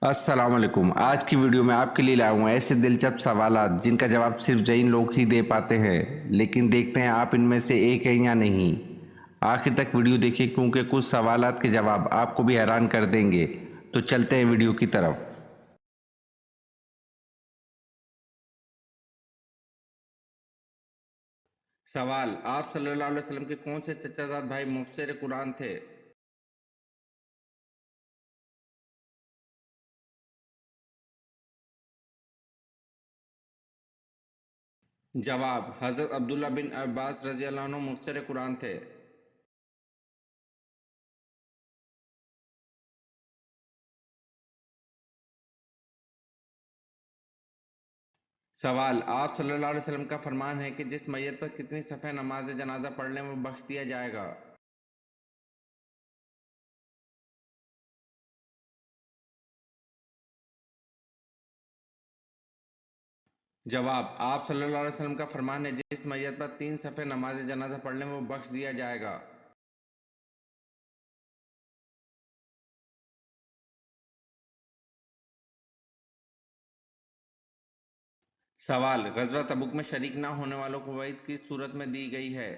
السلام علیکم۔ آج کی ویڈیو میں آپ کے لیے لایا ہوں ایسے دلچسپ سوالات جن کا جواب صرف جین لوگ ہی دے پاتے ہیں، لیکن دیکھتے ہیں آپ ان میں سے ایک ہیں یا نہیں۔ آخر تک ویڈیو دیکھیں کیونکہ کچھ سوالات کے جواب آپ کو بھی حیران کر دیں گے۔ تو چلتے ہیں ویڈیو کی طرف۔ سوال: آپ صلی اللہ علیہ وسلم کے کون سے چچا زاد بھائی مفسر قرآن تھے؟ جواب: حضرت عبداللہ بن عباس رضی اللہ عنہ مفسر قرآن تھے۔ سوال: آپ صلی اللہ علیہ وسلم کا فرمان ہے کہ جس میت پر کتنی صفحہ نماز جنازہ پڑھ لیں وہ بخش دیا جائے گا؟ جواب: آپ صلی اللہ علیہ وسلم کا فرمان ہے جس میت پر 3 صفحے نماز جنازہ پڑھ لیں وہ بخش دیا جائے گا۔ سوال: غزوہ تبوک میں شریک نہ ہونے والوں کو وعید کس صورت میں دی گئی ہے؟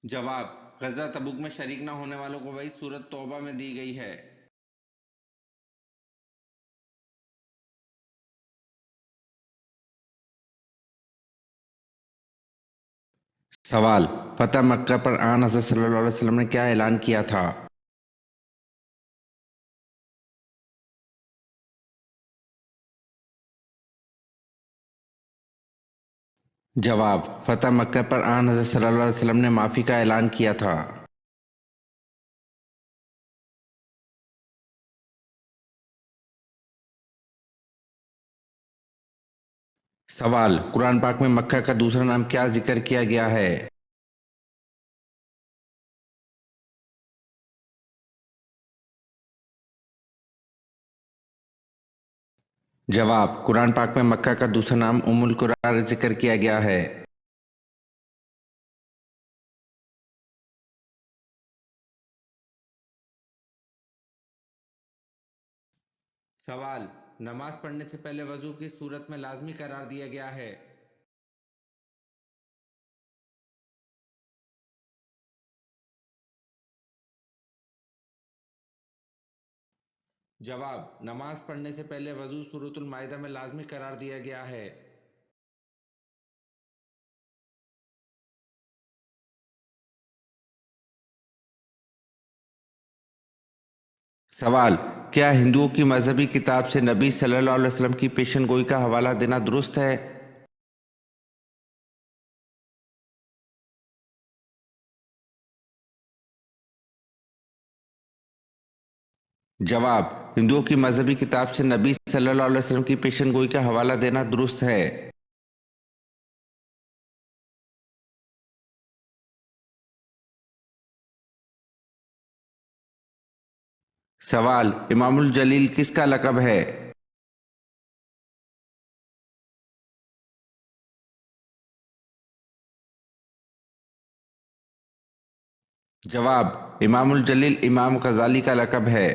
جواب: غزوہ تبوک میں شریک نہ ہونے والوں کو وعید سورۃ توبہ میں دی گئی ہے۔ سوال: فتح مکہ پر آن حضرت صلی اللہ علیہ وسلم نے کیا اعلان کیا تھا؟ جواب: فتح مکہ پر آن حضرت صلی اللہ علیہ وسلم نے معافی کا اعلان کیا تھا۔ سوال: قرآن پاک میں مکہ کا دوسرا نام کیا ذکر کیا گیا ہے؟ جواب: قرآن پاک میں مکہ کا دوسرا نام ام القرى ذکر کیا گیا ہے۔ سوال: نماز پڑھنے سے پہلے وضو کس صورت میں لازمی قرار دیا گیا ہے؟ جواب: نماز پڑھنے سے پہلے وضو سورۃ المائدہ میں لازمی قرار دیا گیا ہے۔ سوال: کیا ہندوؤں کی مذہبی کتاب سے نبی صلی اللہ علیہ وسلم کی پیشن گوئی کا حوالہ دینا درست ہے؟ جواب: ہندوؤں کی مذہبی کتاب سے نبی صلی اللہ علیہ وسلم کی پیشن گوئی کا حوالہ دینا درست ہے۔ سوال: امام الجلیل کس کا لقب ہے؟ جواب: امام الجلیل امام غزالی کا لقب ہے۔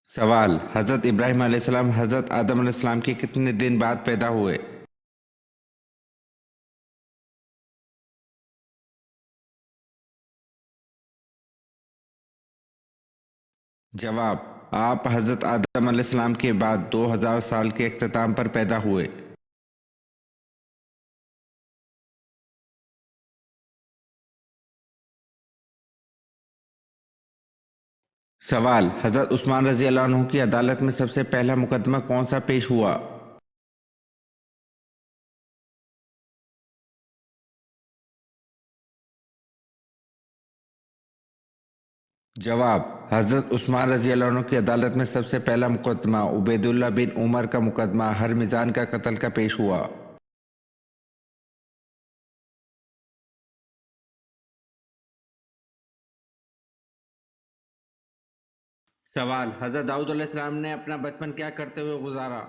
سوال: حضرت ابراہیم علیہ السلام حضرت آدم علیہ السلام کے کتنے دن بعد پیدا ہوئے؟ جواب: آپ حضرت آدم علیہ السلام کے بعد 2000 سال کے اختتام پر پیدا ہوئے۔ سوال: حضرت عثمان رضی اللہ عنہ کی عدالت میں سب سے پہلا مقدمہ کون سا پیش ہوا؟ جواب: حضرت عثمان رضی اللہ عنہ کی عدالت میں سب سے پہلا مقدمہ عبید اللہ بن عمر کا مقدمہ ہرمزان کا قتل کا پیش ہوا۔ سوال: حضرت داؤد علیہ السلام نے اپنا بچپن کیا کرتے ہوئے گزارا؟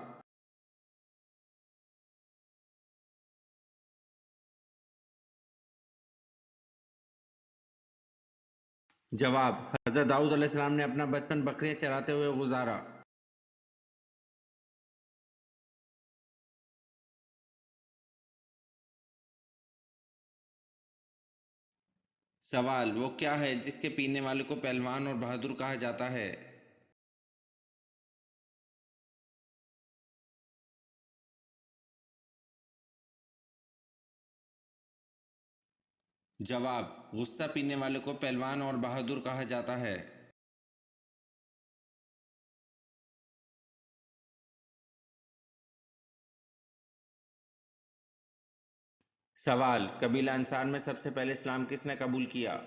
جواب: حضرت داؤد علیہ السلام نے اپنا بچپن بکریاں چراتے ہوئے گزارا۔ سوال: وہ کیا ہے جس کے پینے والے کو پہلوان اور بہادر کہا جاتا ہے؟ جواب: غصہ پینے والے کو پہلوان اور بہادر کہا جاتا ہے۔ سوال: قبیلہ انصار میں سب سے پہلے اسلام کس نے قبول کیا؟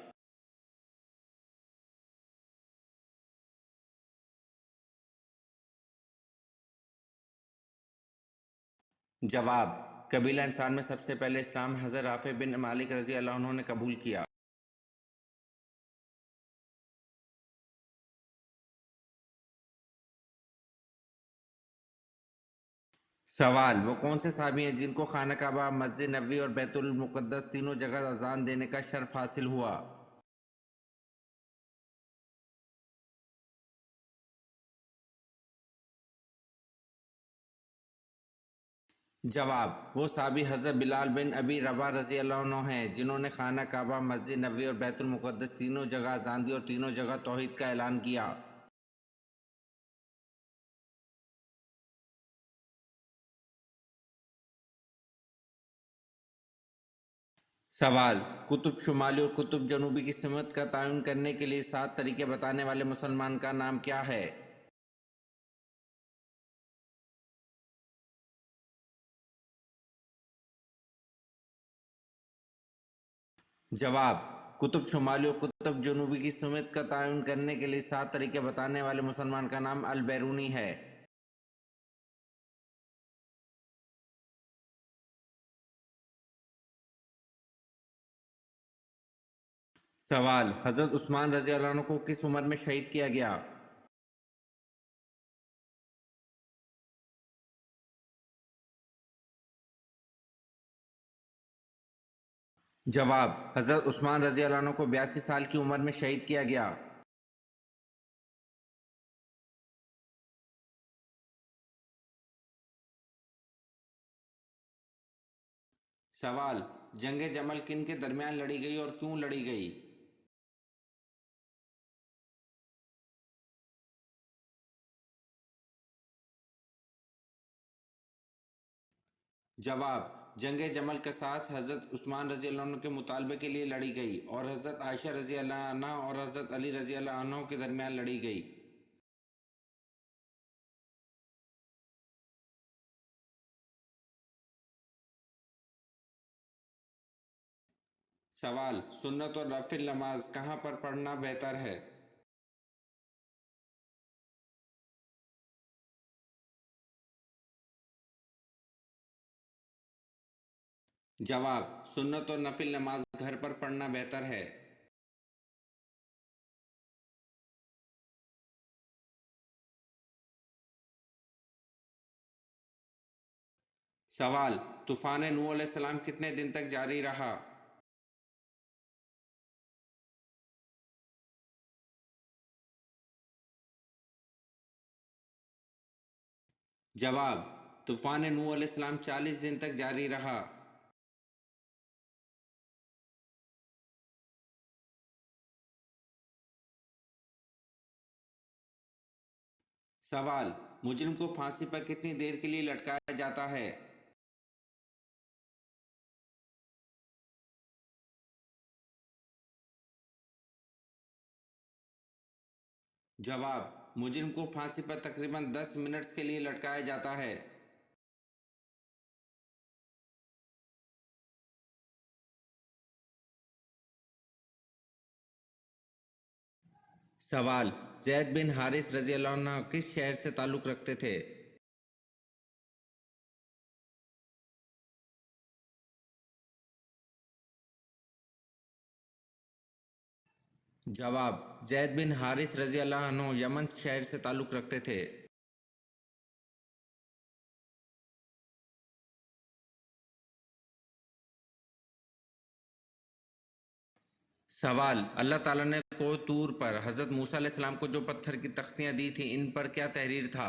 جواب: قبیلہ انصار میں سب سے پہلے اسلام حضرت رافع بن مالک رضی اللہ عنہ نے قبول کیا۔ سوال: وہ کون سے صحابی ہیں جن کو خانہ کعبہ، مسجد نبوی اور بیت المقدس تینوں جگہ اذان دینے کا شرف حاصل ہوا؟ جواب: وہ صحابی حضرت بلال بن ابی رباح رضی اللہ عنہ ہیں جنہوں نے خانہ کعبہ، مسجد نبوی اور بیت المقدس تینوں جگہ اذان دی اور تینوں جگہ توحید کا اعلان کیا۔ سوال: قطب شمالی اور قطب جنوبی کی سمت کا تعین کرنے کے لیے 7 طریقے بتانے والے مسلمان کا نام کیا ہے؟ جواب: قطب شمالی اور قطب جنوبی کی سمت کا تعین کرنے کے لیے 7 طریقے بتانے والے مسلمان کا نام البیرونی ہے۔ سوال: حضرت عثمان رضی اللہ عنہ کو کس عمر میں شہید کیا گیا؟ جواب: حضرت عثمان رضی اللہ عنہ کو 82 سال کی عمر میں شہید کیا گیا۔ سوال: جنگ جمل کن کے درمیان لڑی گئی اور کیوں لڑی گئی؟ جواب: جنگ جمل قصاص حضرت عثمان رضی اللہ عنہ کے مطالبے کے لیے لڑی گئی اور حضرت عائشہ رضی اللہ عنہ اور حضرت علی رضی اللہ عنہ کے درمیان لڑی گئی۔ سوال: سنت اور نفل نماز کہاں پر پڑھنا بہتر ہے؟ جواب: سنت اور نفل نماز گھر پر پڑھنا بہتر ہے۔ سوال: طوفان نوح علیہ السلام کتنے دن تک جاری رہا؟ جواب: طوفان نوح علیہ السلام 40 دن تک جاری رہا۔ سوال: مجرم کو پھانسی پر کتنی دیر کے لیے لٹکایا جاتا ہے؟ جواب: مجرم کو پھانسی پر تقریباً 10 منٹس کے لیے لٹکایا جاتا ہے۔ سوال: زید بن حارث رضی اللہ عنہ کس شہر سے تعلق رکھتے تھے؟ جواب: زید بن حارث رضی اللہ عنہ یمن شہر سے تعلق رکھتے تھے۔ سوال: اللہ تعالیٰ نے کوہ طور پر حضرت موسیٰ علیہ السلام کو جو پتھر کی تختیاں دی تھیں ان پر کیا تحریر تھا؟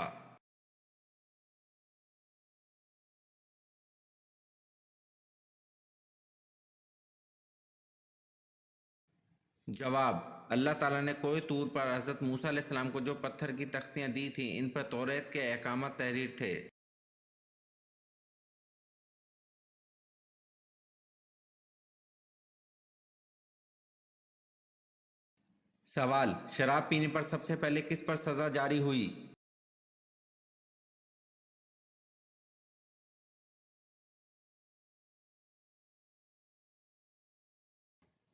جواب: اللہ تعالیٰ نے کوہ طور پر حضرت موسیٰ علیہ السلام کو جو پتھر کی تختیاں دی تھیں ان پر توریت کے احکامات تحریر تھے۔ سوال: شراب پینے پر سب سے پہلے کس پر سزا جاری ہوئی؟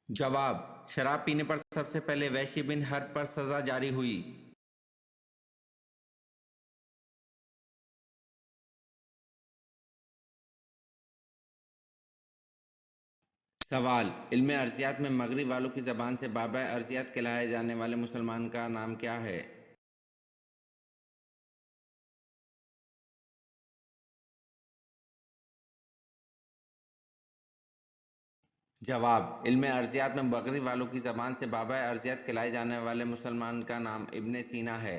جواب: شراب پینے پر سب سے پہلے وحشی بن حرب پر سزا جاری ہوئی۔ سوال: علم ارضیات میں مغرب والوں کی زبان سے بابا ارضیات کہلائے جانے والے مسلمان کا نام کیا ہے؟ جواب: علم ارضیات میں مغرب والوں کی زبان سے بابا ارضیات کہلائے جانے والے مسلمان کا نام ابن سینا ہے۔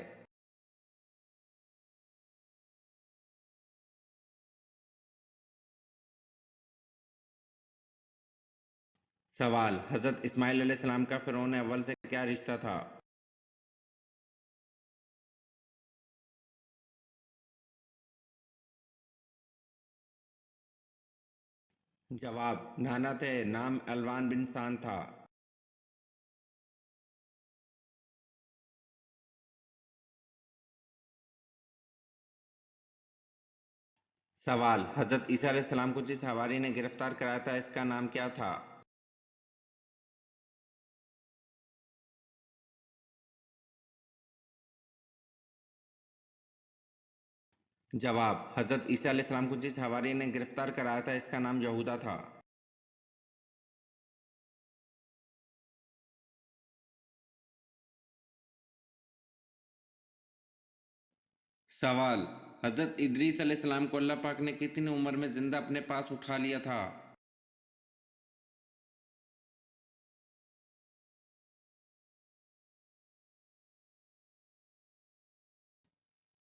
سوال: حضرت اسماعیل علیہ السلام کا فرعون اول سے کیا رشتہ تھا؟ جواب: نانا تھے، نام الوان بن سان تھا۔ سوال: حضرت عیسیٰ علیہ السلام کو جس حواری نے گرفتار کرایا تھا اس کا نام کیا تھا؟ جواب: حضرت عیسیٰ علیہ السلام کو جس حواری نے گرفتار کرایا تھا اس کا نام یہودا تھا۔ سوال: حضرت ادریس علیہ السلام کو اللہ پاک نے کتنی عمر میں زندہ اپنے پاس اٹھا لیا تھا؟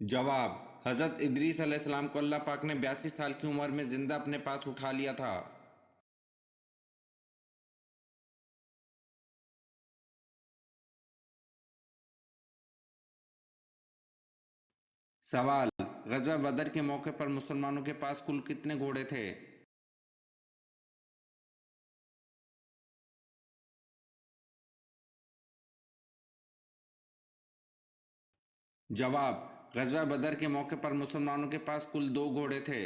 جواب: حضرت ادریس علیہ السلام کو اللہ پاک نے 82 سال کی عمر میں زندہ اپنے پاس اٹھا لیا تھا۔ سوال: غزوہ بدر کے موقع پر مسلمانوں کے پاس کل کتنے گھوڑے تھے؟ جواب: غزوہ بدر کے موقع پر مسلمانوں کے پاس کل 2 گھوڑے تھے۔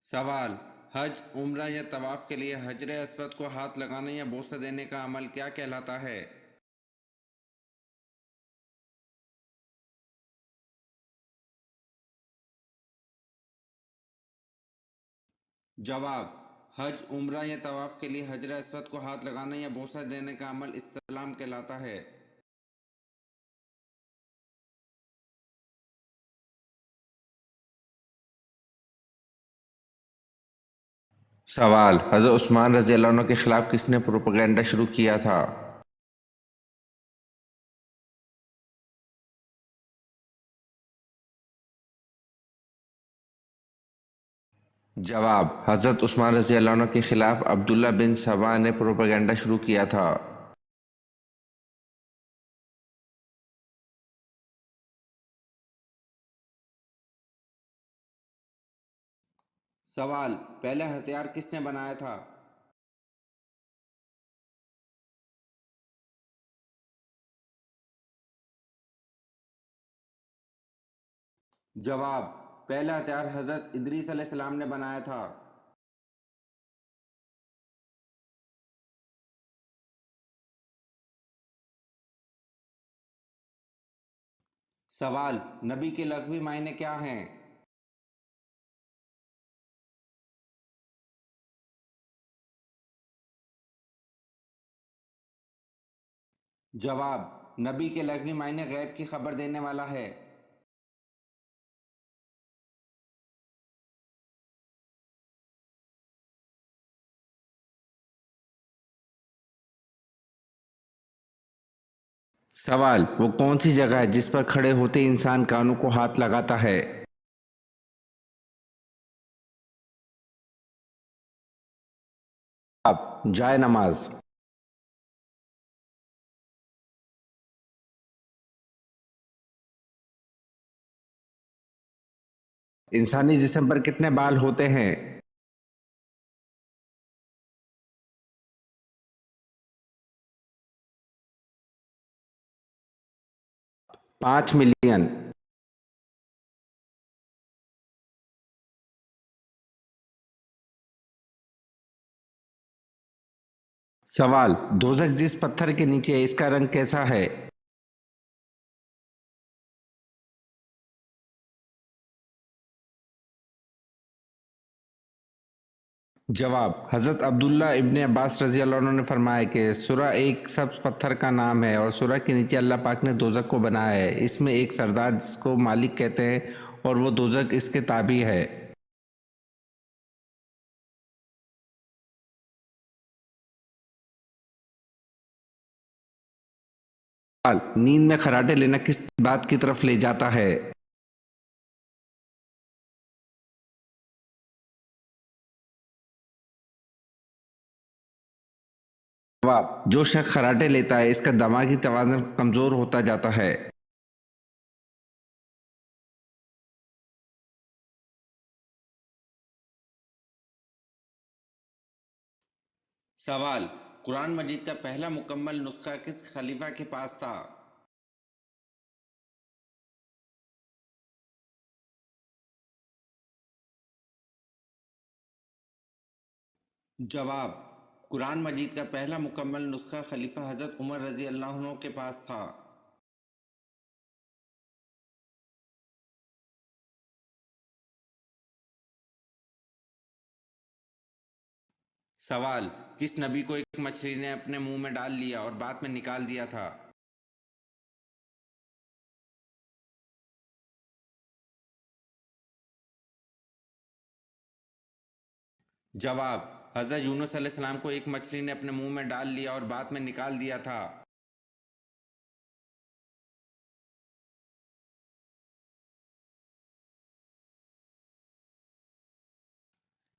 سوال: حج، عمرہ یا طواف کے لیے حجر اسود کو ہاتھ لگانے یا بوسہ دینے کا عمل کیا کہلاتا ہے؟ جواب: حج، عمرہ یا طواف کے لیے حجر اسود کو ہاتھ لگانے یا بوسہ دینے کا عمل استلام کہلاتا ہے۔ سوال: حضرت عثمان رضی اللہ عنہ کے خلاف کس نے پروپیگنڈا شروع کیا تھا؟ جواب: حضرت عثمان رضی اللہ عنہ کے خلاف عبداللہ بن سبا نے پروپیگنڈا شروع کیا تھا۔ سوال: پہلا ہتھیار کس نے بنایا تھا؟ جواب: پہلا ہتھیار حضرت ادریس علیہ السلام نے بنایا تھا۔ سوال: نبی کے لغوی معنی کیا ہیں؟ जवाब, नबी के लफ्ज़ी मायने गैब की खबर देने वाला है। सवाल, वो कौन सी जगह है जिस पर खड़े होते ही इंसान कानों को हाथ लगाता है? जवाब, जाए नमाज। इंसानी जिस्म पर कितने बाल होते हैं? 5 मिलियन। सवाल, दोजख जिस पत्थर के नीचे है इसका रंग कैसा है? जवाब, हज़रत अब्दुल्ला इब्ने अब्बास रज़ी अल्लाह अन्हु ने फरमाया कि सूरा एक सब्ज़ पत्थर का नाम है और सूरा के नीचे अल्लाह पाक ने दोजख को बनाया है। इसमें एक सरदार जिसको मालिक कहते हैं और वो दोजख इसके ताबी है। सवाल, नींद में खर्राटे लेना किस बात की तरफ ले जाता है? जवाब, जो शख्स खर्राटे लेता है इसका दिमागी तवाज़ुन कमज़ोर होता जाता है। सवाल, कुरान मजीद का पहला मुकम्मल नुस्खा किस खलीफा के पास था? जवाब, कुरान मजीद का पहला मुकम्मल नुस्खा खलीफा हज़रत उमर रज़ी अल्लाह अन्हु के पास था। सवाल, किस नबी को एक मछली ने अपने मुंह में डाल लिया और बाद में निकाल दिया था? जवाब, हज़रत यूनुस अलैहिस्सलाम को एक मछली ने अपने मुंह में डाल लिया और बाद में निकाल दिया था।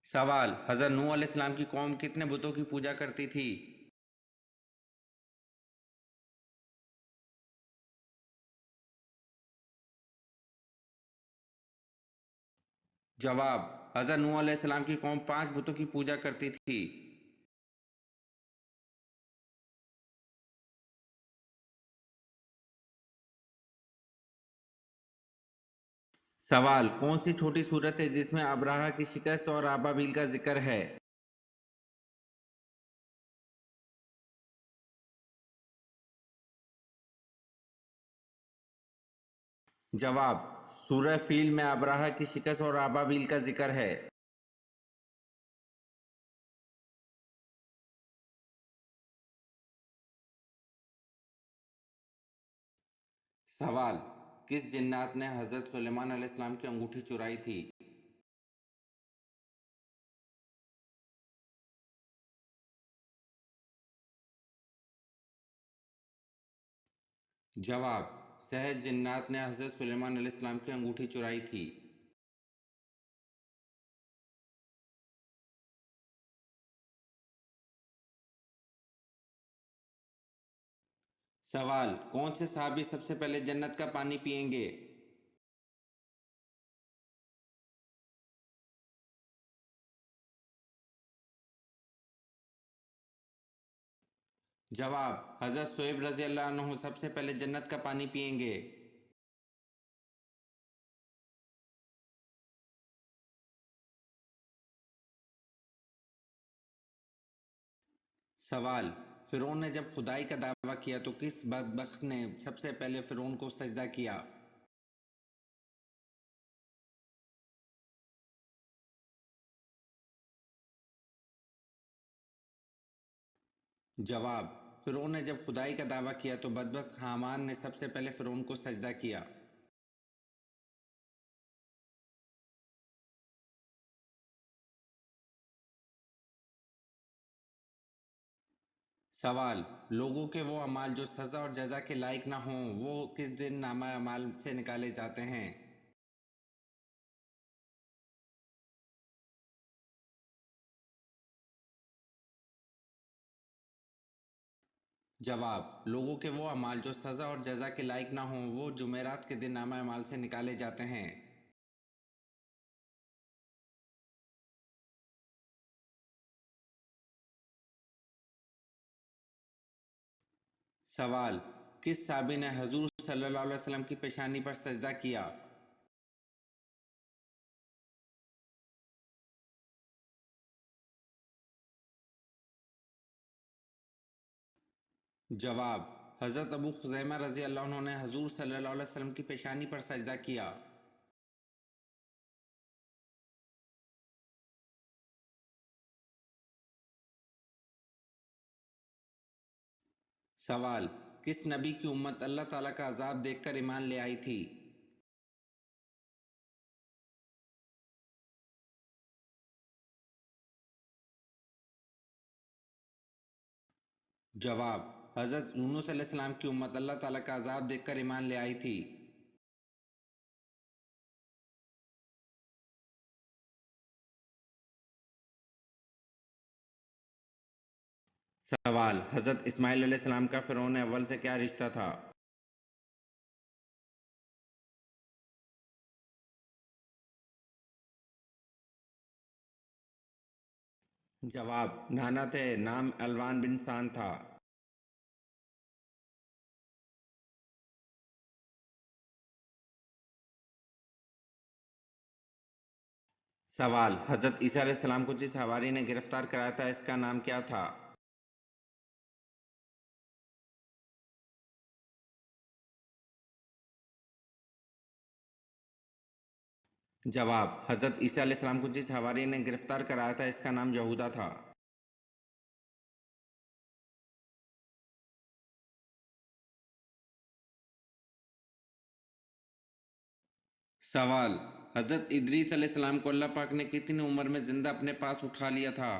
सवाल, हज़रत नूह अलैहिस्सलाम की कौम कितने बुतों की पूजा करती थी? जवाब, हज़रत नूह अलैहिस्सलाम की कौम 5 बुतों की पूजा करती थी। सवाल, कौन सी छोटी सूरत है जिसमें अबराहा की शिकस्त और अबाबील का जिक्र है? जवाब, सूरह फील में अबराहा की शिकस्त और अबाबील का जिक्र है। सवाल, किस जिन्नात ने हज़रत सुलेमान अलैहिस्सलाम की अंगूठी चुराई थी? जवाब, सहज जिन्नात ने हज़रत सुलेमान अलैहिस्सलाम की अंगूठी चुराई थी। सवाल, कौन से सहाबी सबसे पहले जन्नत का पानी पिएंगे? जवाब, हज़रत शुएब रज़ी अल्लाह अन्हु सबसे पहले जन्नत का पानी पिएंगे। सवाल, फ़िरौन ने जब खुदाई का दावा किया तो किस बदबख्त ने सबसे पहले फ़िरौन को सजदा किया? जवाब, فرعون نے جب خدائی کا دعویٰ کیا تو بدبخت حامان نے سب سے پہلے فرعون کو سجدہ کیا۔ سوال: لوگوں کے وہ اعمال جو سزا اور جزا کے لائق نہ ہوں وہ کس دن نامہ اعمال سے نکالے جاتے ہیں؟ جواب: لوگوں کے وہ اعمال جو سزا اور جزا کے لائق نہ ہوں وہ جمعرات کے دن نامہ اعمال سے نکالے جاتے ہیں۔ سوال: کس صحابی نے حضور صلی اللہ علیہ وسلم کی پیشانی پر سجدہ کیا؟ جواب: حضرت ابو خزیمہ رضی اللہ عنہ نے حضور صلی اللہ علیہ وسلم کی پیشانی پر سجدہ کیا۔ سوال: کس نبی کی امت اللہ تعالیٰ کا عذاب دیکھ کر ایمان لے آئی تھی؟ جواب: حضرت یونس علیہ السلام کی امت اللہ تعالیٰ کا عذاب دیکھ کر ایمان لے آئی تھی۔ سوال: حضرت اسماعیل علیہ السلام کا فرعون اول سے کیا رشتہ تھا؟ جواب: نانا تھے، نام الوان بن سان تھا۔ سوال: حضرت عیسیٰ علیہ السلام کو جس حواری نے گرفتار کرایا تھا اس کا نام کیا تھا؟ جواب: حضرت عیسیٰ علیہ السلام کو جس حواری نے گرفتار کرایا تھا اس کا نام یہودا تھا۔ سوال: حضرت ادریس علیہ السلام کو اللہ پاک نے کتنی عمر میں زندہ اپنے پاس اٹھا لیا تھا؟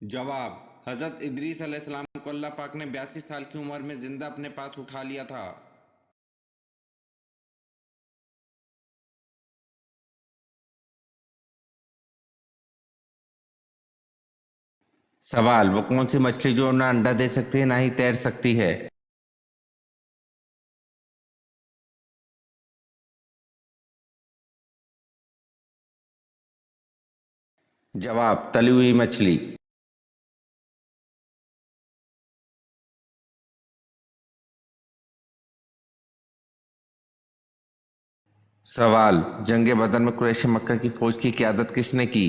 جواب: حضرت ادریس علیہ السلام کو اللہ پاک نے 82 سال کی عمر میں زندہ اپنے پاس اٹھا لیا تھا۔ سوال: وہ کون سی مچھلی جو نہ انڈا دے سکتی ہے نہ ہی تیر سکتی ہے؟ جواب: تلی ہوئی مچھلی۔ سوال: جنگ بدر میں قریش مکہ کی فوج کی قیادت کس نے کی؟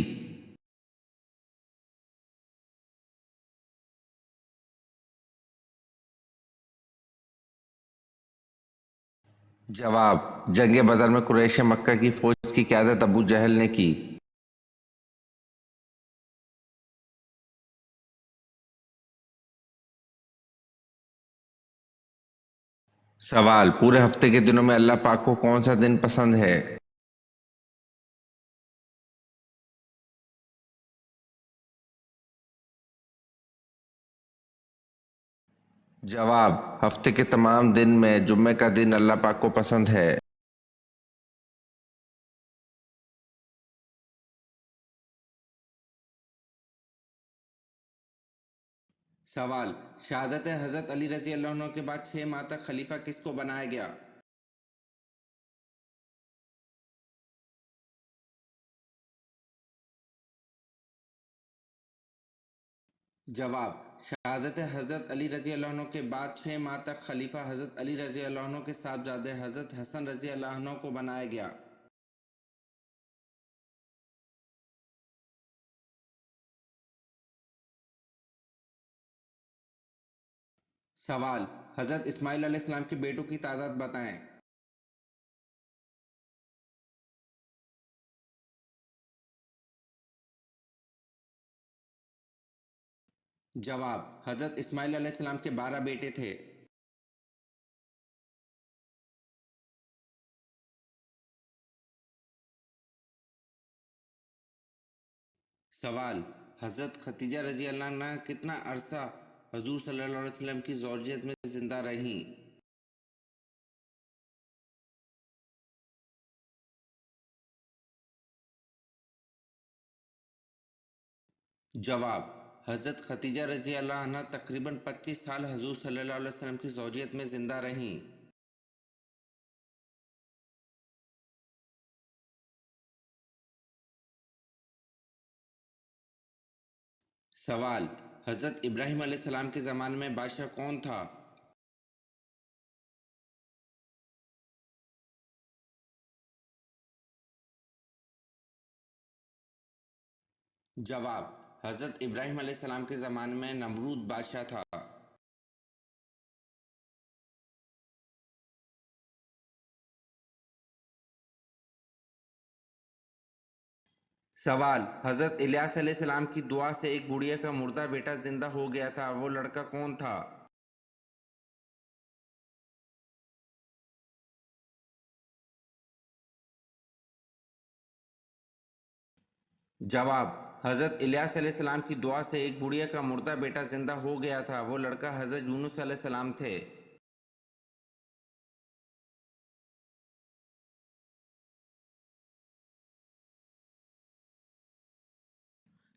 جواب: جنگ بدر میں قریش مکہ کی فوج کی قیادت ابو جہل نے کی۔ سوال: پورے ہفتے کے دنوں میں اللہ پاک کو کون سا دن پسند ہے؟ جواب: ہفتے کے تمام دن میں جمعہ کا دن اللہ پاک کو پسند ہے۔ سوال: شہادت حضرت علی رضی اللہ عنہ کے بعد 6 ماہ تک خلیفہ کس کو بنایا گیا؟ جواب: شہادت حضرت علی رضی اللہ عنہ کے بعد 6 ماہ تک خلیفہ حضرت علی رضی اللہ عنہ کے صاحبزادے حضرت حسن رضی اللہ عنہ کو بنایا گیا۔ سوال: حضرت اسماعیل علیہ السلام کے بیٹوں کی تعداد بتائیں۔ जवाब, हजरत इस्माइल अलैहिस्सलाम के 12 बेटे थे। सवाल, हजरत खतीजा रजी अल्लाह अन्हा कितना अरसा हजूर सल्लल्लाहु अलैहि वसल्लम की ज़ौजियत में जिंदा रहीं? जवाब, हजरत खतीजा रजी अल्लाह अन्हा तकरीबन 25 साल हजूर सल्लल्लाहु अलैहि वसल्लम की ज़ौजियत में जिंदा रहीं। सवाल, हजरत इब्राहिम अलैहिस्सलाम के ज़माने में बादशाह कौन था? जवाब, हजरत इब्राहिम अलैहिस्सलाम के ज़माने में नमरूद बादशाह था। सवाल, हजरत इलियास अलैहिस्सलाम की दुआ से एक बुढ़िया का मुर्दा बेटा जिंदा हो गया था, वो लड़का कौन था? जवाब, हजरत इलियास अलैहिस्सलाम की दुआ से एक बुढ़िया का मुर्दा बेटा जिंदा हो गया था, वो लड़का हजरत यूनुस अलैहिस्सलाम थे।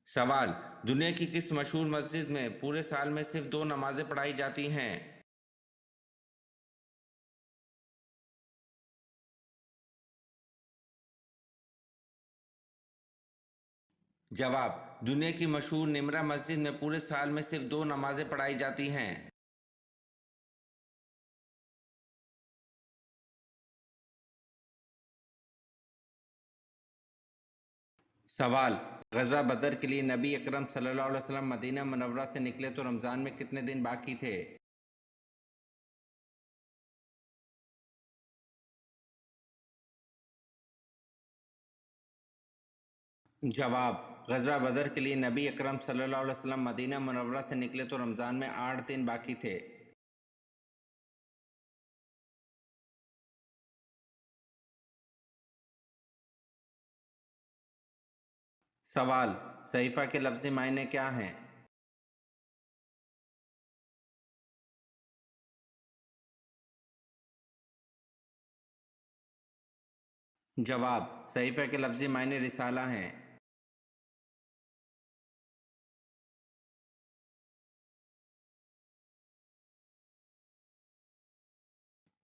सवाल, दुनिया की किस मशहूर मस्जिद में पूरे साल में सिर्फ 2 नमाजें पढ़ाई जाती हैं? जवाब, दुनिया की मशहूर निमरा मस्जिद में पूरे साल में सिर्फ 2 नमाजें पढ़ाई जाती हैं। सवाल, गज़वा बदर के लिए नबी अकरम सल्लल्लाहु अलैहि वसल्लम मदीना मुनव्वरा से निकले तो रमज़ान में कितने दिन बाकी थे? जवाब, गज़वा बदर के लिए नबी अकरम सल्लल्लाहु अलैहि वसल्लम मदीना मुनव्वरा से निकले तो रमज़ान में 8 दिन बाकी थे। सवाल, सहीफ़ा के लफ्ज़ी मायने क्या हैं? जवाब, सहीफ़ा के लफ्ज़ी मायने रिसाला हैं।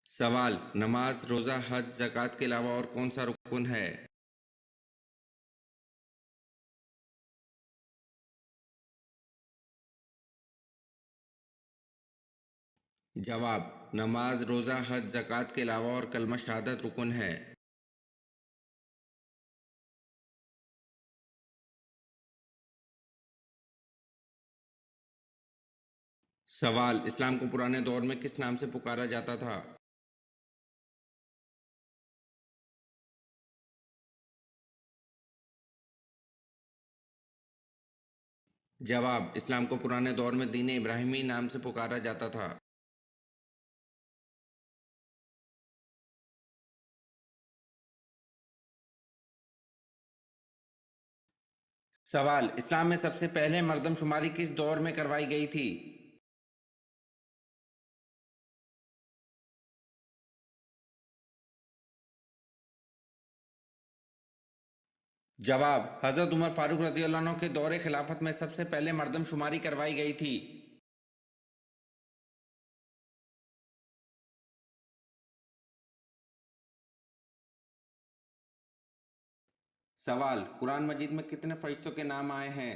सवाल, नमाज, रोज़ा, हज, ज़कात के अलावा और कौन सा रुकन है? जवाब, नमाज, रोज़ा, हज, ज़कात के अलावा और कलमा शहादत रुकन है। सवाल, इस्लाम को पुराने दौर में किस नाम से पुकारा जाता था? जवाब, इस्लाम को पुराने दौर में दीन इब्राहिमी नाम से पुकारा जाता था। सवाल, इस्लाम में सबसे पहले मर्दमशुमारी किस दौर में करवाई गई थी? जवाब, हज़रत उमर फारूक रज़ी अल्लाह अन्हु के दौरे खिलाफत में सबसे पहले मर्दमशुमारी करवाई गई थी। सवाल, कुरान मजीद में कितने फरिश्तों के नाम आए हैं?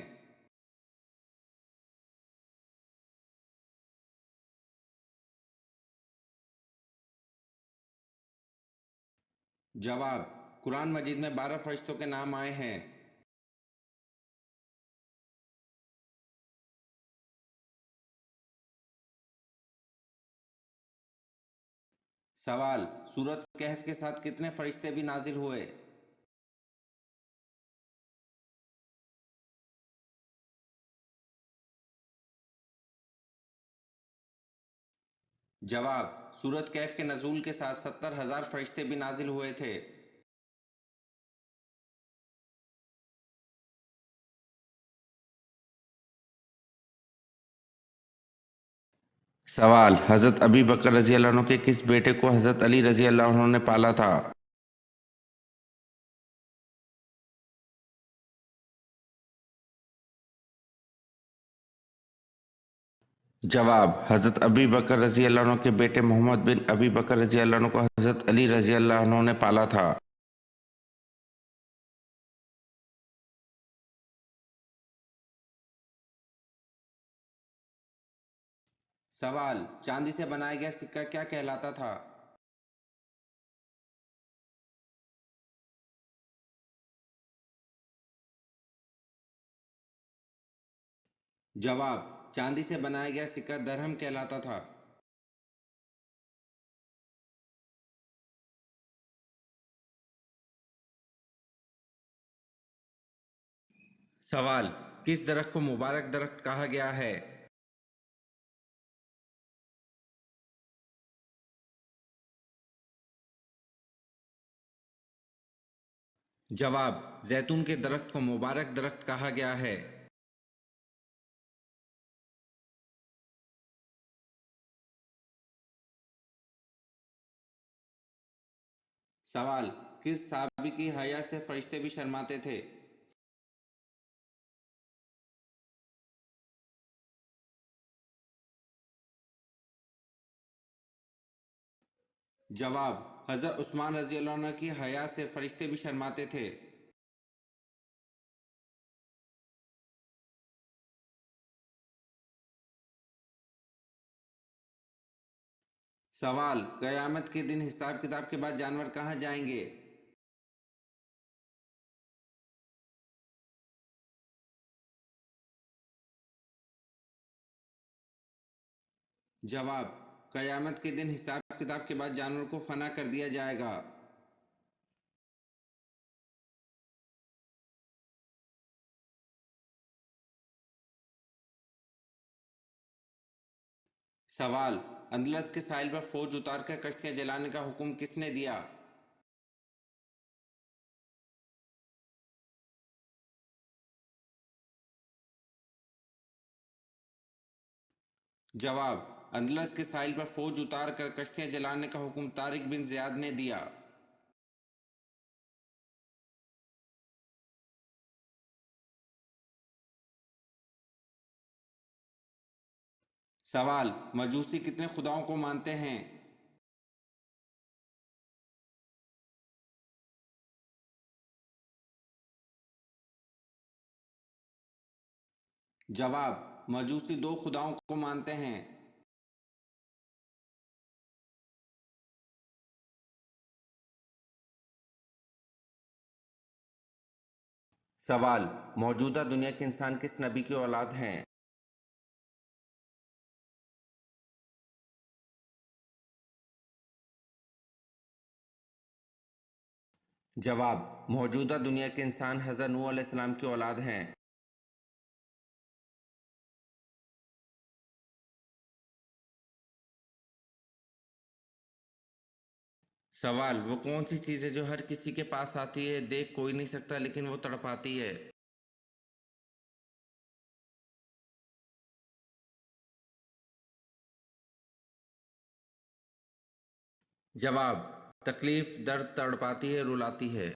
जवाब, कुरान मजीद में 12 फरिश्तों के नाम आए हैं। सवाल, सूरत कहफ के साथ कितने फरिश्ते भी नाजिल हुए? जवाब: सूरत कैफ के नज़ूल के साथ 70,000 फरिश्ते भी नाजिल हुए थे। सवाल: हज़रत अबी बकर रज़ी अल्लाह अन्हु के किस बेटे को हज़रत अली रज़ी अल्लाह अन्हु ने पाला था? जवाब: हज़रत अबी बकर रज़ी अल्लाह अन्हु के बेटे मोहम्मद बिन अबी बकर रज़ी अल्लाह अन्हु को हज़रत अली रज़ी अल्लाह अन्हु ने पाला था। सवाल: चांदी से बनाया गया सिक्का क्या कहलाता था? जवाब: चांदी से बनाया गया सिक्का दरहम कहलाता था। सवाल: किस दरख्त को मुबारक दरख्त कहा गया है? जवाब: जैतून के दरख्त को मुबारक दरख्त कहा गया है। सवाल: किस सहाबी की हया से फरिश्ते भी शर्माते थे? जवाब: हज़रत उस्मान रज़ी अल्लाह अन्हु की हया से फरिश्ते भी शर्माते थे। सवाल: क़यामत के दिन हिसाब किताब के बाद जानवर कहाँ जाएंगे? जवाब: क़यामत के दिन हिसाब किताब के बाद जानवर को फना कर दिया जाएगा। सवाल: अंदलस के साहिल पर फौज उतारकर कश्तियां जलाने का हुक्म किसने दिया? जवाब: अंदलस के साहिल पर फौज उतारकर कश्तियां जलाने का हुक्म तारिक बिन ज़ियाद ने दिया। सवाल: मजूसी कितने खुदाओं को मानते हैं? जवाब: मजूसी दो खुदाओं को मानते हैं। सवाल: मौजूदा दुनिया के इंसान किस नबी की औलाद हैं? जवाब: मौजूदा दुनिया के इंसान हज़रत नूह अलैहिस्सलाम की औलाद हैं। सवाल: वो कौन सी चीज़ है जो हर किसी के पास आती है, देख कोई नहीं सकता लेकिन वो तड़पाती है? जवाब: तकलीफ, दर्द, तड़पाती है, रुलाती है।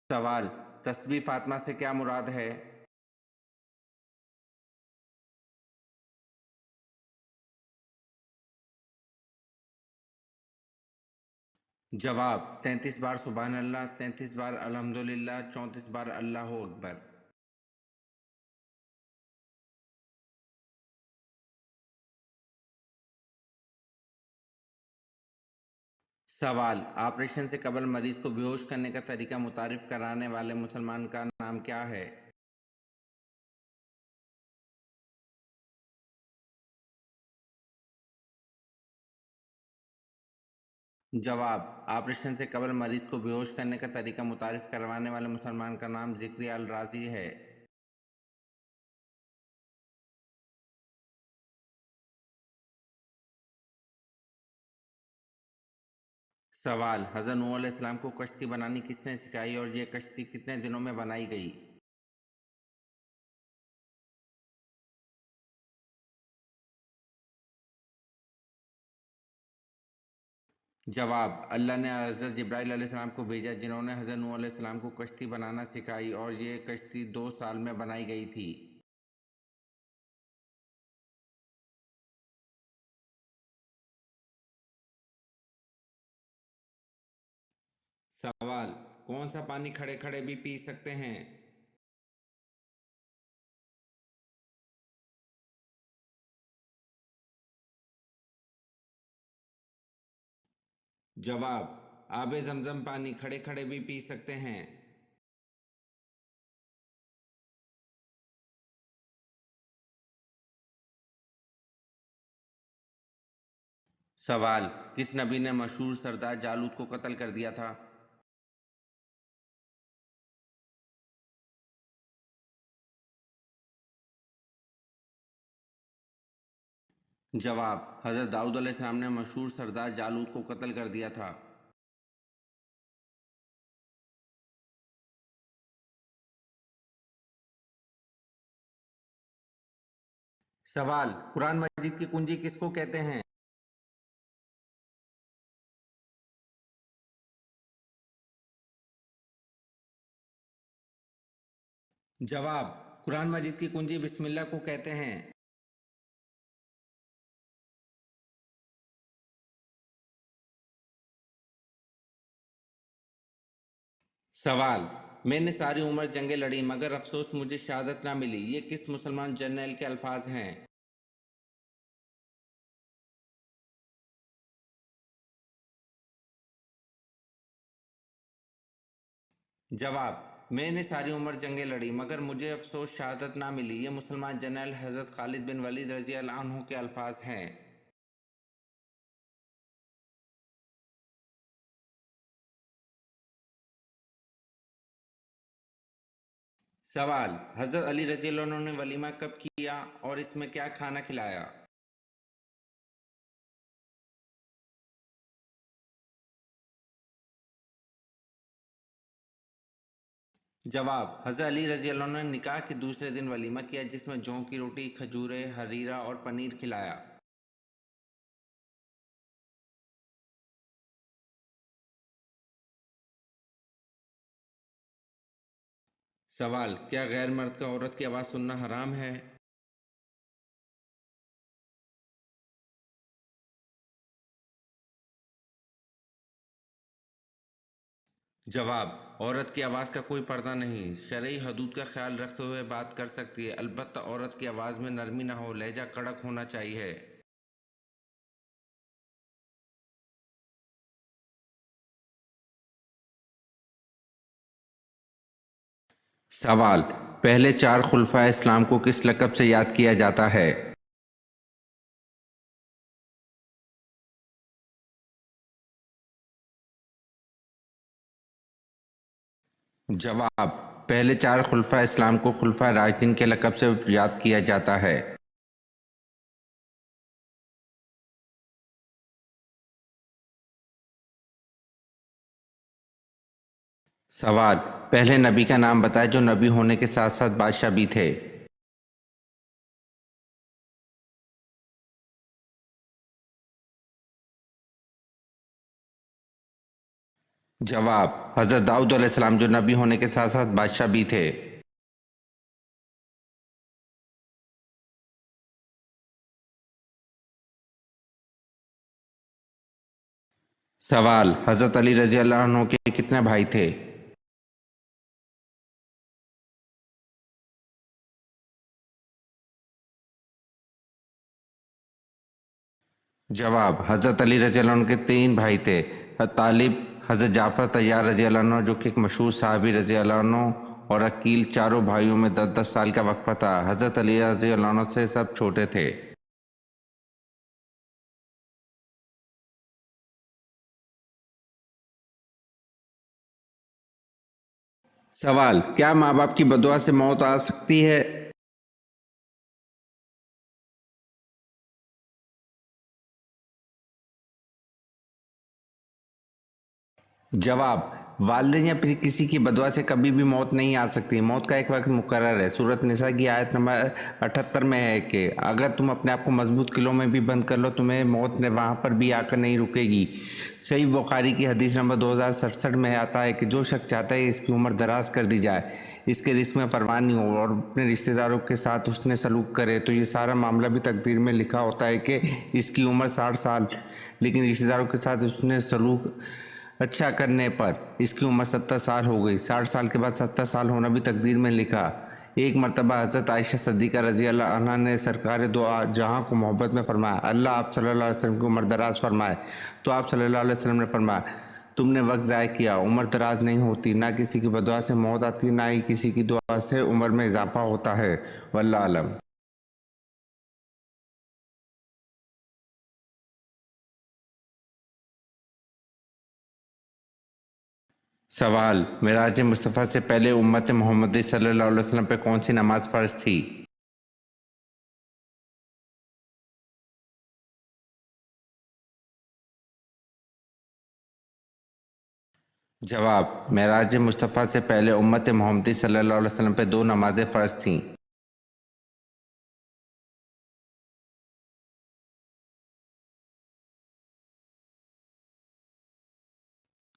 सवाल: तस्बीह फातिमा से क्या मुराद है? जवाब: 33 बार सुबहान अल्लाह, 33 बार अल्हम्दुलिल्लाह, 34 बार अल्लाह अकबर। सवाल: ऑपरेशन से कबल मरीज को बेहोश करने का तरीका मुतारिफ कराने वाले मुसलमान का नाम क्या है? जवाब: ऑपरेशन से कबल मरीज को बेहोश करने का तरीका मुतारिफ करवाने वाले मुसलमान का नाम ज़िक्री अल राज़ी है। सवाल: हज़रत नूह अलैहिस्सलाम को कश्ती बनानी किसने सिखाई और ये कश्ती कितने दिनों में बनाई गई? जवाब: अल्लाह ने हज़रत जिब्राइल अलैहिस्सलाम को भेजा, जिन्होंने हज़रत नूह अलैहिस्सलाम को कश्ती बनाना सिखाई और ये कश्ती 2 साल में बनाई गई थी। सवाल: कौन सा पानी खड़े खड़े भी पी सकते हैं? जवाब: आबे ज़मज़म पानी खड़े खड़े भी पी सकते हैं। सवाल: किस नबी ने मशहूर सरदार जालूत को कत्ल कर दिया था? जवाब: हज़रत दाऊद अलैहिस्सलाम ने मशहूर सरदार जालूत को कत्ल कर दिया था। सवाल: कुरान मजीद की कुंजी किसको कहते हैं? जवाब: कुरान मजीद की कुंजी बिस्मिल्लाह को कहते हैं। सवाल: मैंने सारी उम्र जंगें लड़ी मगर अफसोस मुझे शहादत ना मिली, ये किस मुसलमान जर्नल के अल्फाज हैं? जवाब: मैंने सारी उम्र जंगें लड़ी मगर मुझे अफसोस शहादत ना मिली, ये मुसलमान जनरल हज़रत खालिद बिन वलीद रज़ी अल्लाह अन्हु के अल्फाज हैं। सवाल: हज़रत अली रज़ी अल्लाह अन्हु ने वलीमा कब किया और इसमें क्या खाना खिलाया? जवाब: हज़रत अली रज़ी अल्लाह अन्हु ने निकाह के दूसरे दिन वलीमा किया, जिसमें जौ की रोटी, खजूरें, हरीरा और पनीर खिलाया। सवाल: क्या गैर मर्द का औरत की आवाज़ सुनना हराम है? जवाब: औरत की आवाज़ का कोई पर्दा नहीं, शरई हदूद का ख्याल रखते हुए बात कर सकती है, अलबत्ता औरत की आवाज़ में नरमी ना हो, लहजा कड़क होना चाहिए। सवाल: पहले 4 खुलफाए इस्लाम को किस लक़ब से याद किया जाता है? जवाब: पहले 4 खुलफाए इस्लाम को खुलफाए राशिदीन के लक़ब से याद किया जाता है। सवाल: पहले नबी का नाम बताएं जो नबी होने के साथ साथ बादशाह भी थे। जवाब: हज़रत दाऊद अलैहिस्सलाम जो नबी होने के साथ साथ बादशाह भी थे। सवाल: हज़रत अली रज़ी अल्लाह अन्हु के कितने भाई थे? जवाब: हज़रत अली रज़ी अल्लाह अन्हु के 3 भाई थे, हज़रत तालिब, हज़रत जाफ़र तैयार रज़ी अल्लाह अन्हु जो कि एक मशहूर सहाबी रज़ी अल्लाह अन्हु, और अकील। चारों भाइयों में 10-10 साल का वक्फा था। हज़रत अली रज़ी अल्लाह अन्हु से सब छोटे थे। सवाल, क्या माँ बाप की बददुआ से मौत आ सकती है? जवाब, वालिदैन या फिर किसी की बददुआ से कभी भी मौत नहीं आ सकती। मौत का एक वक्त मुकर्रर है। सूरत निसा की आयत नंबर 78 में है कि अगर तुम अपने आप को मजबूत किलों में भी बंद कर लो, तुम्हें मौत ने वहाँ पर भी आकर नहीं रुकेगी। सही बुखारी की हदीस नंबर 2067 में आता है कि जो शख्स चाहता है इसकी उम्र दराज कर दी जाए, इसके रिस्क में परवाह नहीं हो और अपने रिश्तेदारों के साथ उसने सलूक करे, तो ये सारा मामला भी तकदीर में लिखा होता है कि इसकी उम्र 60 साल, लेकिन रिश्तेदारों के साथ उसने सलूक अच्छा करने पर इसकी उम्र 70 साल हो गई। 60 साल के बाद 70 साल होना भी तकदीर में लिखा। एक मरतबा हज़रत आयशा सिद्दीक़ा रज़ी अल्लाह अन्हा ने सरकार दो जहाँ को मोहब्बत में फरमाया, अल्लाह आप सल्लल्लाहु अलैहि वसल्लम को उम्र दराज फरमाए। तो आप सल्लल्लाहु अलैहि वसल्लम ने फरमाया, तुमने वक्त ज़ाय किया, उम्र दराज नहीं होती, ना किसी की बदुआ से मौत आती, ना ही किसी की दुआ से उम्र में इजाफा होता है। वल्लाह आलम। सवाल, मिराज मुस्तफ़ा से पहले उम्मत मोहम्मदी सल्लल्लाहु अलैहि वसल्लम पे कौन सी नमाज फ़र्ज थी? जवाब, मेराज मुस्तफ़ा से पहले उम्मत मोहम्मदी सल्लल्लाहु अलैहि वसल्लम पे दो नमाज़ें फ़र्ज थीं।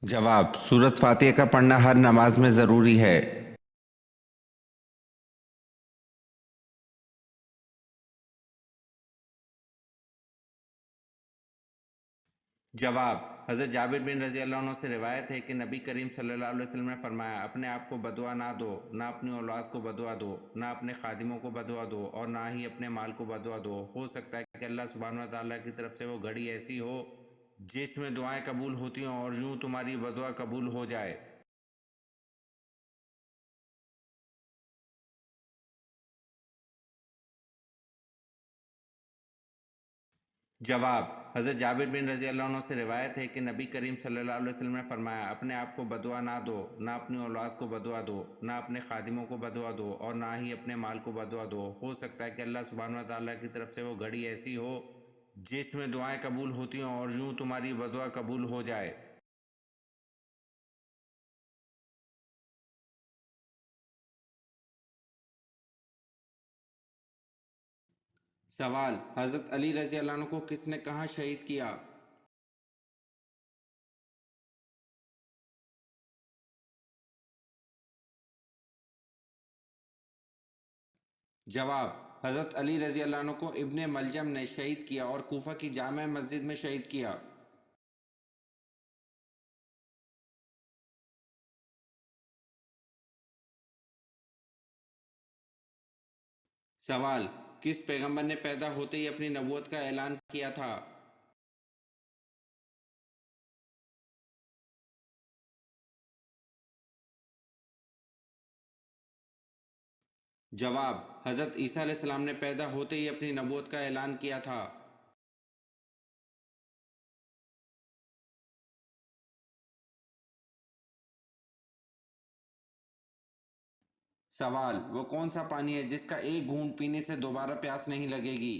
जवाब, सूरत फातिहा का पढ़ना हर नमाज में ज़रूरी है। जवाब, हज़रत जाबिर बिन रज़ी अल्लाह अन्हु से रिवायत है कि नबी करीम सल्लल्लाहु अलैहि वसल्लम ने फरमाया, अपने आप को बदुआ ना दो, ना अपनी औलाद को बदुआ दो, ना अपने खादिमों को बदुआ दो और ना ही अपने माल को बदुआ दो। हो सकता है कि अल्लाह सुब्हानहू व तआला की तरफ से वो घड़ी ऐसी हो जिसमें दुआएं कबूल होती हों और यूं तुम्हारी बदुआ कबूल हो जाए। जवाब, हज़रत जाबिर बिन रज़ी अल्लाह अन्हु से रिवायत है कि नबी करीम सल्लल्लाहु अलैहि वसल्लम ने फरमाया, अपने आप को बदुआ ना दो, ना अपनी औलाद को बदुआ दो, ना अपने खादिमों को बदुआ दो और ना ही अपने माल को बदुआ दो। हो सकता है कि अल्लाह सुब्हानहू व तआला की तरफ से वो घड़ी ऐसी हो जिसमें दुआएं कबूल होती हों और यूं तुम्हारी बदुआ कबूल हो जाए। सवाल, हज़रत अली रज़ी अल्लाह अन्हु को किसने कहाँ शहीद किया? जवाब, हज़रत अली रज़ी अल्लाह अन्हु को इब्ने मलजम ने शहीद किया और कूफा की जामे मस्जिद में शहीद किया। सवाल, किस पैगंबर ने पैदा होते ही अपनी नबूवत का ऐलान किया था? जवाब, हज़रत ईसा अलैहिस्सलाम ने पैदा होते ही अपनी नबूवत का ऐलान किया था। सवाल, वो कौन सा पानी है जिसका एक घूंट पीने से दोबारा प्यास नहीं लगेगी?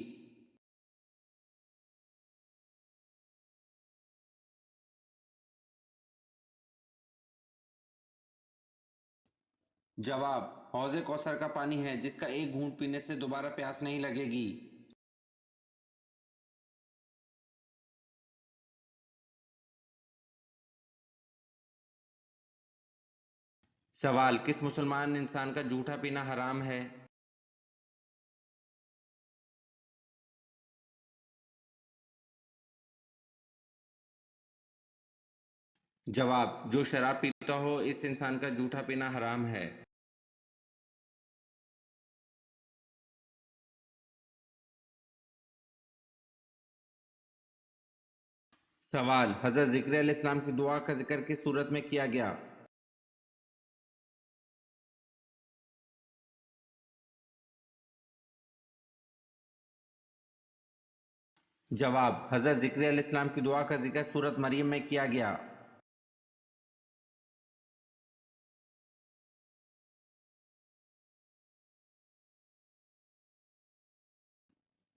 जवाब, हौज़े कौसर का पानी है जिसका एक घूंट पीने से दोबारा प्यास नहीं लगेगी। सवाल, किस मुसलमान इंसान का जूठा पीना हराम है? जवाब, जो शराब पीता हो इस इंसान का जूठा पीना हराम है। सवाल, हज़रत ज़िक्र अलैहिस्सलाम की दुआ का जिक्र किस सूरत में किया गया? जवाब, हज़रत ज़िक्र अलैहिस्सलाम की दुआ का जिक्र सूरत मरियम में किया गया।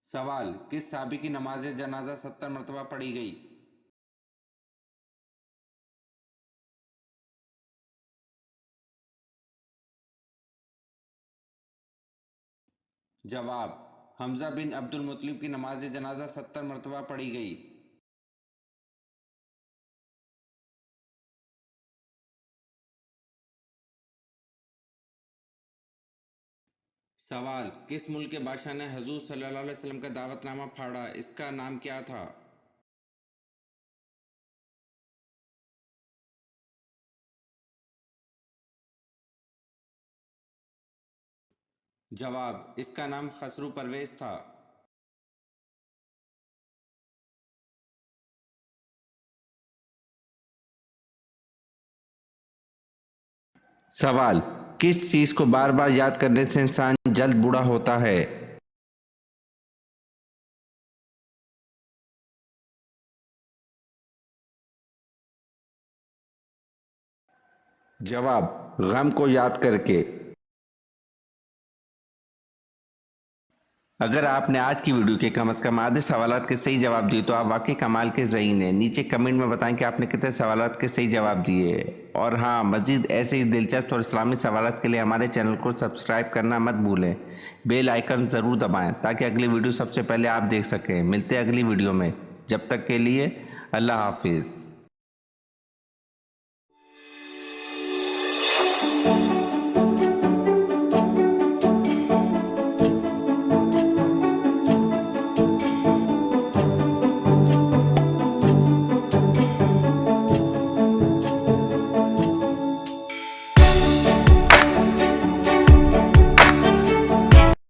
सवाल, किस सहाबी की नमाज जनाजा 70 मरतबा पढ़ी गई? जवाब, हमजा बिन अब्दुल मुत्तलिब की नमाज जनाजा 70 मरतबा पढ़ी गई। सवाल, किस मुल्क के बादशाह ने हजूर सल्लल्लाहु अलैहि वसल्लम का दावतनामा फाड़ा? इसका नाम क्या था? जवाब, इसका नाम खसरू परवेज था। सवाल, किस चीज को बार बार याद करने से इंसान जल्द बूढ़ा होता है? जवाब, गम को याद करके। अगर आपने आज की वीडियो के कम से कम आधे सवालात के सही जवाब दिए तो आप वाकई कमाल के ज़हीन हैं। नीचे कमेंट में बताएं कि आपने कितने सवालात के सही जवाब दिए। और हाँ, मज़ीद ऐसे ही दिलचस्प और इस्लामी सवालात के लिए हमारे चैनल को सब्सक्राइब करना मत भूलें। बेल आइकन ज़रूर दबाएं ताकि अगली वीडियो सबसे पहले आप देख सकें। मिलते हैं अगली वीडियो में, जब तक के लिए अल्लाह हाफिज़।